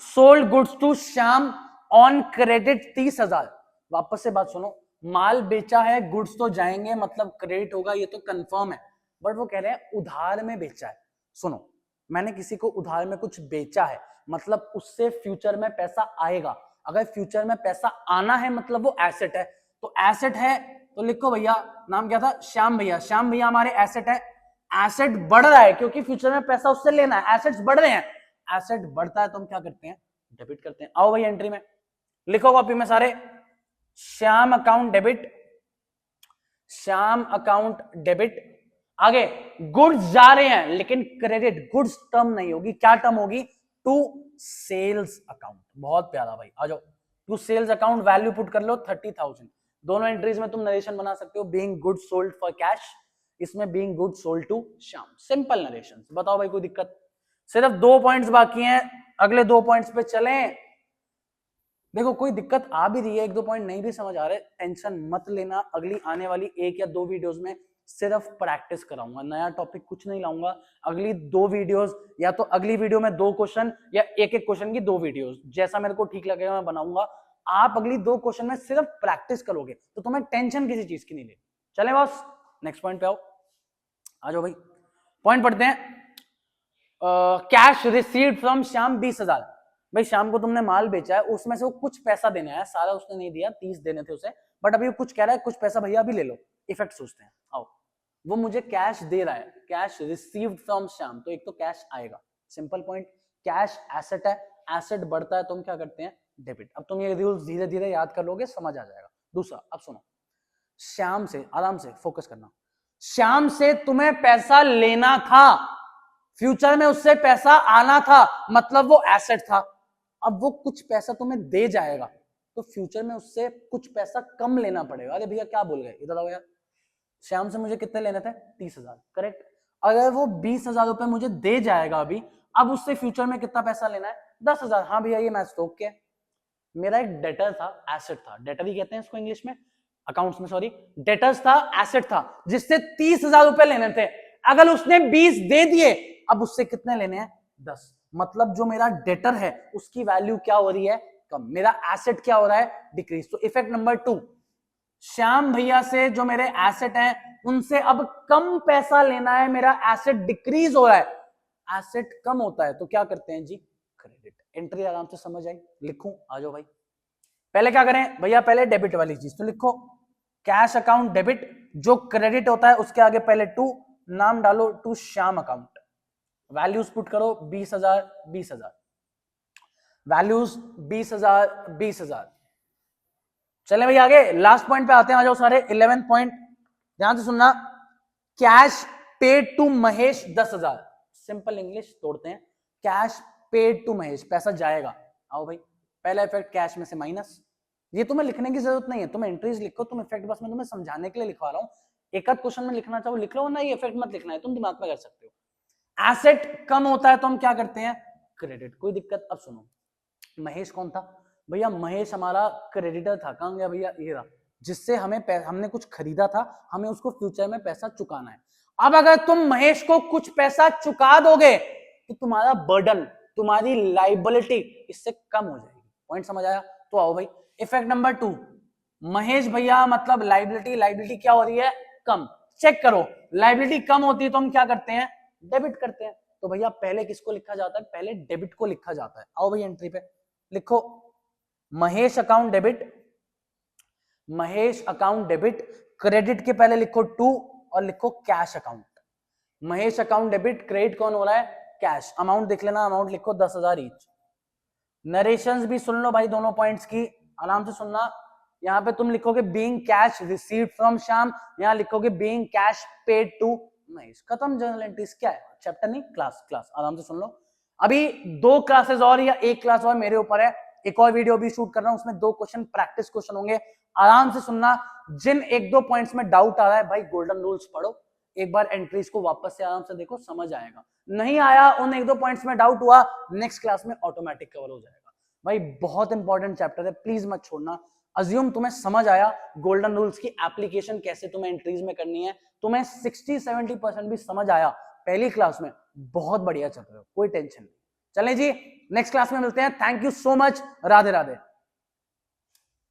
sold goods to Shyam on credit 30,000। वापस से बात सुनो, माल बेचा है, गुड्स तो जाएंगे, मतलब क्रेडिट होगा, ये तो कंफर्म है, बट वो कह रहे हैं उधार में बेचा है। सुनो, मैंने किसी को उधार में कुछ बेचा है, मतलब उससे फ्यूचर में पैसा आएगा। अगर फ्यूचर में पैसा आना है मतलब वो एसेट है, तो एसेट है तो लिखो भैया, नाम क्या था, श्याम भैया। श्याम भैया हमारे एसेट है, एसेट बढ़ रहा है क्योंकि फ्यूचर में पैसा उससे लेना है, एसेट्स बढ़ रहे हैं, एसेट बढ़ता है तो हम क्या करते हैं, डेबिट करते हैं। आओ भाई एंट्री में, लिखो कॉपी में सारे, Shyam account debit, Shyam account debit. आगे गुड्स जा रहे हैं लेकिन क्रेडिट, गुड्स टर्म नहीं होगी, क्या टर्म होगी, टू सेल्स अकाउंट। बहुत प्यारा भाई, आ जाओ, to sales account, value put कर लो 30,000। दोनों एंट्रीज में तुम नरेशन बना सकते हो, being goods sold for cash, इसमें being goods sold to Shyam, simple narration. बताओ भाई कोई दिक्कत, सिर्फ 2 पॉइंट्स बाकी हैं, अगले 2 पॉइंट्स पे चलें। देखो कोई दिक्कत आ भी रही है, 1-2 पॉइंट नहीं भी समझ आ रहे, टेंशन मत लेना, अगली आने वाली 1 या 2 वीडियोस में सिर्फ प्रैक्टिस कराऊंगा, नया टॉपिक कुछ नहीं लाऊंगा। अगली 2 वीडियोस, या तो अगली वीडियो में 2 क्वेश्चन या एक क्वेश्चन की 2 वीडियोस, जैसा मेरे को ठीक लगेगा मैं बनाऊंगा। आप अगली 2 क्वेश्चन में सिर्फ प्रैक्टिस करोगे तो तुम्हें टेंशन किसी चीज की नहीं लेनी। चले बॉस नेक्स्ट पॉइंट पे आओ, आ जाओ भाई, पॉइंट पढ़ते हैं। Cash received from Shyam 20,000। भाई शाम को तुमने माल बेचा है, उसमें से वो कुछ पैसा देना है, सारा उसने नहीं दिया, 30 देने थे उसे, बट अभी वो कुछ कह रहा है, कुछ पैसा भैया अभी ले लो, इफेक्ट सोचते हैं। आओ, वो मुझे कैश दे रहा है, कैश रिसीव्ड फ्रॉम श्याम, तो एक तो कैश आएगा, सिंपल पॉइंट। कैश एसेट है, एसेट बढ़ता है तो हम क्या करते हैं, डेबिट। अब तुम ये रूल्स धीरे धीरे याद कर लोगे, समझ आ जाएगा। दूसरा, अब सुनो, श्याम से, आराम से फोकस करना, श्याम से तुम्हें पैसा लेना था, फ्यूचर में उससे पैसा आना था, मतलब वो एसेट था। अब वो कुछ पैसा तुम्हें दे जाएगा तो फ्यूचर में उससे कुछ पैसा कम लेना पड़ेगा। अरे भैया क्या बोल गए, इधर आओ यार, श्याम से मुझे कितने लेने थे, 30,000, करेक्ट। अगर वो 20,000 रुपए मुझे दे जाएगा अभी, अब उससे फ्यूचर में कितना पैसा लेना है, 10,000। हाँ भैया ये मैथ्स तो ओके। मेरा एक डेटर था, एसेट था, डेटर ही कहते हैं इसको इंग्लिश में, अकाउंट्स में सॉरी, डेटर्स था, एसेट था, जिससे 30,000 रुपए लेने थे। अगर उसने 20 दे दिए, अब उससे कितने लेने हैं, 10। मतलब जो मेरा डेटर है उसकी वैल्यू क्या हो रही है, कम, मेरा एसेट क्या हो रहा है, डिक्रीज। तो इफेक्ट नंबर 2, श्याम भैया से जो मेरे एसेट हैं उनसे अब कम पैसा लेना है, मेरा एसेट डिक्रीज हो रहा है। एसेट कम होता है तो क्या करते हैं जी, क्रेडिट। एंट्री आराम से समझ आई, लिखूं, आ जाओ भाई। पहले क्या करें भैया, पहले डेबिट वाली चीज तो लिखो, कैश अकाउंट डेबिट, जो क्रेडिट होता है उसके आगे पहले टू, नाम डालो to Shyam account, values put करो 20,000, 20,000, वैल्यूज 20,000, 20,000। चले भाई आगे, लास्ट पॉइंट पे आते हैं, आ जाओ सारे, 11 पॉइंट, ध्यान से सुनना, cash paid to Mahesh 10,000। Simple English तोड़ते हैं, कैश पेड टू महेश, पैसा जाएगा। आओ भाई, पहला इफेक्ट कैश में से माइनस, ये तुम्हें लिखने की जरूरत नहीं है, तुम एंट्रीज लिखो, तुम इफेक्ट बस मैं तुम्हें समझाने के लिए लिखवा रहा हूँ। एक आध क्वेश्चन में लिखना चाहो लिख लो, ना ये इफेक्ट मत लिखना है, तुम दिमाग में कर सकते हो। एसेट कम होता है तो हम क्या करते हैं, क्रेडिट, कोई दिक्कत। अब सुनो, महेश कौन था भैया, महेश हमारा क्रेडिटर था, कहां गया भैया, ये रहा, जिससे हमने कुछ खरीदा था, हमें उसको फ्यूचर में पैसा चुकाना है। अब अगर तुम महेश को कुछ पैसा चुका दोगे तो तुम्हारा बर्डन, तुम्हारी लाइबिलिटी इससे कम हो जाएगी। पॉइंट समझ आया? तो आओ भाई, इफेक्ट नंबर 2, महेश भैया मतलब लाइबिलिटी क्या हो रही है, कम। चेक करो, लाइबिलिटी कम होती है तो हम क्या करते हैं, डेबिट करते हैं। तो भैया पहले किसको लिखा जाता है, पहले डेबिट को लिखा जाता है। आओ भैया एंट्री पे लिखो, Mahesh account debit, Mahesh account debit, credit के पहले लिखो 2 और लिखो cash account. Mahesh account debit, credit कौन हो रहा है, कैश। अमाउंट देख लेना, अमाउंट लिखो 10,000 ईच। नरेशंस भी सुन लो भाई, दोनों पॉइंट्स की आराम से सुनना। यहां पे तुम लिखोगे being cash received from Shyam, यहां लिखोगे being cash paid to Mahesh. खत्म जर्नल एंट्रीज। क्या है, चैप्टर नहीं, क्लास। आराम से सुन लो। अभी 2 क्लासेस और या 1 क्लास और मेरे ऊपर है, एक और वीडियो भी शूट कर रहा हूं, उसमें 2 क्वेश्चन प्रैक्टिस क्वेश्चन होंगे। आराम से सुनना, जिन 1-2 पॉइंट्स में डाउट आ रहा है भाई, गोल्डन रूल्स पढ़ो, एक बार एंट्रीज को वापस से आराम से देखो, समझ आएगा। नहीं आया, उन 1-2 पॉइंट्स में डाउट हुआ, नेक्स्ट क्लास में ऑटोमेटिक कवर हो जाएगा। भाई बहुत इंपॉर्टेंट चैप्टर है, प्लीज मत छोड़ना। अज्यूम तुम्हें समझ आया गोल्डन रूल्स की एप्लीकेशन कैसे तुम्हें एंट्रीज में करनी है, तुम्हें 60-70% भी समझ आया पहली क्लास में, बहुत बढ़िया चल रहे हो, कोई टेंशन नहीं। चलें जी, नेक्स्ट क्लास में मिलते हैं। Thank you so much, Radhe Radhe.